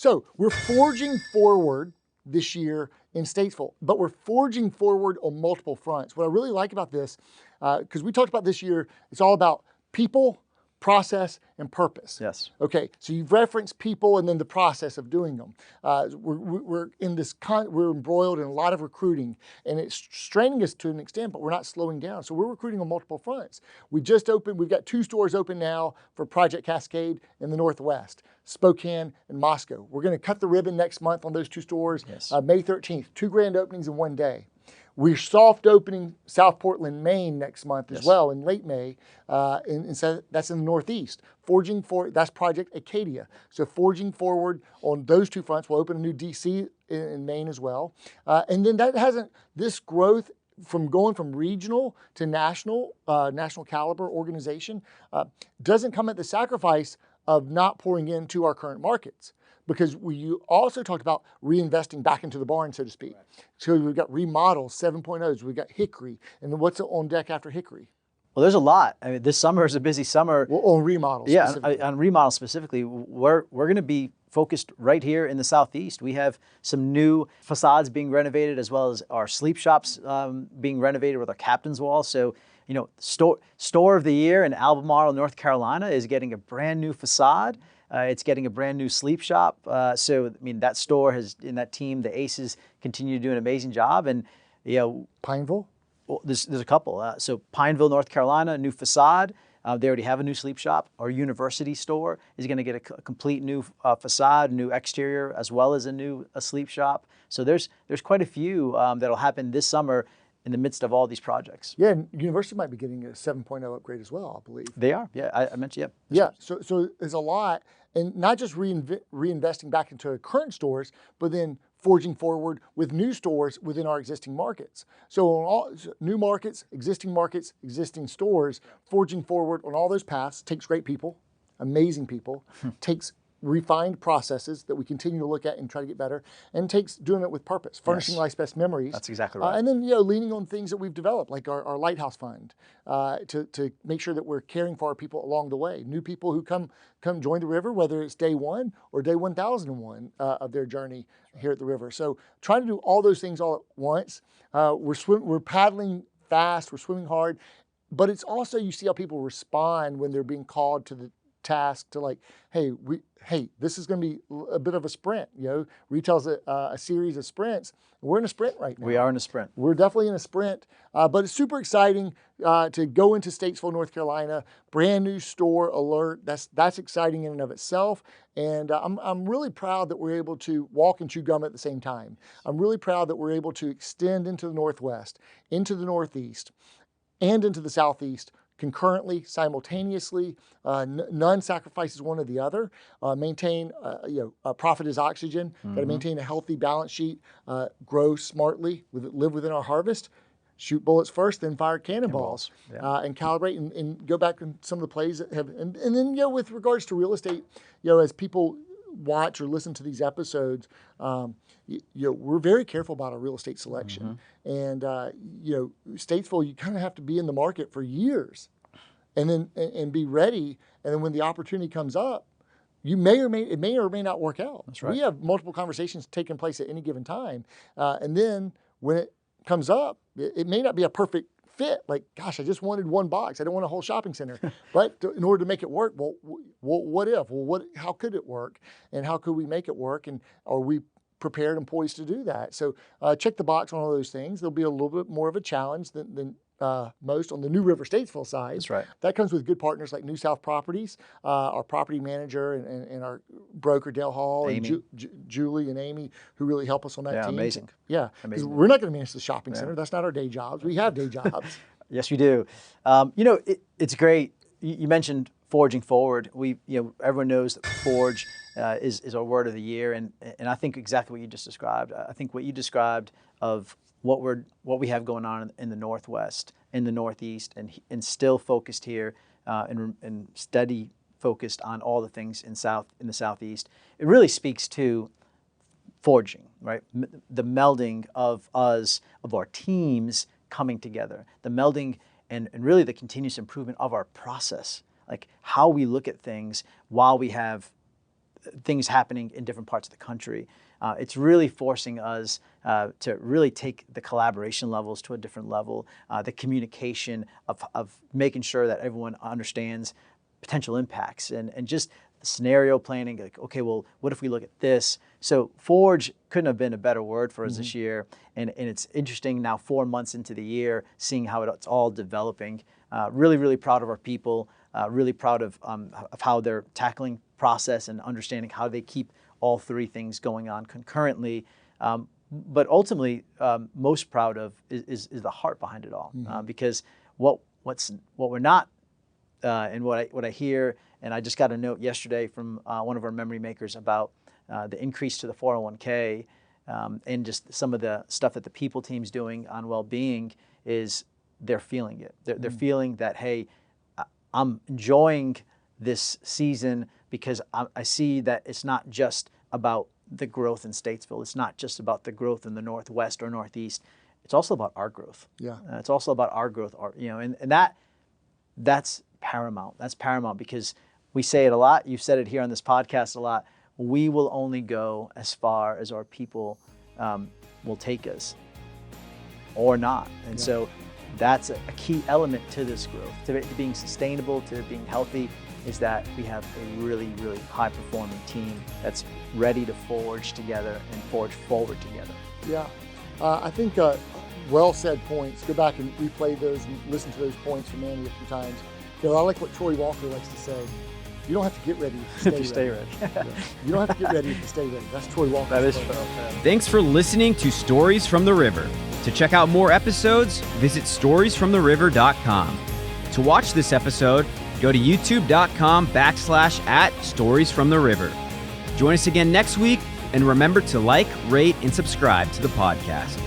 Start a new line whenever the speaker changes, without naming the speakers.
So we're forging forward this year in Statesville, but we're forging forward on multiple fronts. What I really like about this, because we talked about this year, it's all about people, process, and purpose.
Yes.
Okay, so you've referenced people and then the process of doing them. We're in this, we're embroiled in a lot of recruiting, and it's straining us to an extent, but we're not slowing down. So we're recruiting on multiple fronts. We've got 2 stores open now for Project Cascade in the Northwest, Spokane and Moscow. We're going to cut the ribbon next month on those 2 stores,
Yes.
May 13th, 2 grand openings in one day. We're soft opening South Portland, Maine next month as well in late May. And so that's in the Northeast. That's Project Acadia. So forging forward on those 2 fronts. We'll open a new DC in Maine as well. And then this growth from going from regional to national caliber organization doesn't come at the sacrifice of not pouring into our current markets. Because we also talked about reinvesting back into the barn, so to speak. Right. So we've got remodels, 7.0s, we've got Hickory, and then what's on deck after Hickory?
Well, there's a lot. I mean, this summer is a busy summer.
Well, on remodels.
Yeah, on remodels specifically, we're going to be focused right here in the Southeast. We have some new facades being renovated, as well as our sleep shops being renovated with our captain's wall. So, you know, store of the year in Albemarle, North Carolina, is getting a brand new facade. It's getting a brand new sleep shop. So, I mean, that store in that team, the Aces, continue to do an amazing job. And, you know,
Pineville?
Well, there's a couple. So Pineville, North Carolina, new facade. They already have a new sleep shop. Our university store is going to get a complete new facade, new exterior, as well as a sleep shop. So there's quite a few that'll happen this summer in the midst of all these projects.
Yeah, and university might be getting a 7.0 upgrade as well, I believe.
They are. Yeah, I mentioned.
Yeah. So there's a lot, and not just reinvesting back into current stores, but then forging forward with new stores within our existing markets. So on all new markets, existing stores, forging forward on all those paths takes great people, amazing people, takes refined processes that we continue to look at and try to get better, and takes doing it with purpose, furnishing life's best memories.
That's exactly right.
And then, you know, leaning on things that we've developed, like our Lighthouse Fund, to make sure that we're caring for our people along the way. New people who come join the river, whether it's day 1 or day 1001 of their journey here at the river. So trying to do all those things all at once. We're paddling fast, we're swimming hard, but it's also, you see how people respond when they're being called to the task to, like, hey, this is going to be a bit of a sprint. You know, retail's a series of sprints. We're in a sprint right now.
We are in a sprint.
We're definitely in a sprint, but it's super exciting to go into Statesville, North Carolina. Brand new store alert. That's exciting in and of itself, and I'm really proud that we're able to walk and chew gum at the same time. I'm really proud that we're able to extend into the Northwest, into the Northeast, and into the Southeast concurrently, simultaneously. None sacrifices one or the other. Maintain, profit is oxygen. Got to maintain a healthy balance sheet. Grow smartly. Live within our harvest. Shoot bullets first, then fire cannonballs, and calibrate and go back in some of the plays that have. And then, you know, with regards to real estate, you know, as people watch or listen to these episodes, we're very careful about our real estate selection. And, Statesville, you kind of have to be in the market for years and be ready. And then when the opportunity comes up, it may or may not work out.
That's right.
We have multiple conversations taking place at any given time. And then when it comes up, it may not be a perfect fit. Like, gosh, I just wanted one box. I don't want a whole shopping center. But in order to make it work, well, what if? Well, how could it work? And how could we make it work? And are we prepared and poised to do that? So check the box on all those things. There'll be a little bit more of a challenge than most on the New River Statesville side.
That's right.
That comes with good partners like New South Properties, our property manager and our broker Dale Hall,
Amy.
and Julie and Amy, who really help us on that team.
Amazing.
Yeah,
amazing.
We're not going to manage the shopping center. That's not our day jobs. We have day jobs.
Yes, we do. It's great. You mentioned forging forward. Everyone knows that forge is our word of the year, and I think exactly what you just described. I think what you described of what we have going on in the Northwest, in the Northeast, and still focused here and steady focused on all the things in the Southeast. It really speaks to forging, right? The melding of our teams coming together, the melding and really the continuous improvement of our process, like how we look at things while we have things happening in different parts of the country. It's really forcing us to really take the collaboration levels to a different level, the communication of making sure that everyone understands potential impacts and just the scenario planning, like, okay, well, what if we look at this? So Forge couldn't have been a better word for us this year. And it's interesting now, 4 months into the year, seeing how it's all developing. Really, really proud of our people, really proud of how they're tackling process and understanding how they keep all three things going on concurrently. But ultimately, most proud of is the heart behind it all. Because what we're not, and what I hear, and I just got a note yesterday from one of our memory makers about the increase to the 401k and just some of the stuff that the people team's doing on well-being is they're feeling it. They're feeling that, hey, I'm enjoying this season because I see that it's not just about the growth in Statesville. It's not just about the growth in the Northwest or Northeast. It's also about our growth.
Yeah.
It's also about our growth, and that's paramount. That's paramount because we say it a lot. You've said it here on this podcast a lot. We will only go as far as our people will take us or not. And so that's a key element to this growth, to being sustainable, to being healthy, is that we have a really, really high-performing team that's ready to forge together and forge forward together.
Yeah. I think well-said points. Go back and replay those and listen to those points from Manny a few times. I like what Troy Walker likes to say. You don't have to get ready to stay ready. You don't have to get ready to stay ready. That's Troy Walker.
That is true.
Thanks for listening to Stories from the River. To check out more episodes, visit storiesfromtheriver.com. To watch this episode, go to youtube.com/@storiesfromtheriver. Join us again next week, and remember to like, rate, and subscribe to the podcast.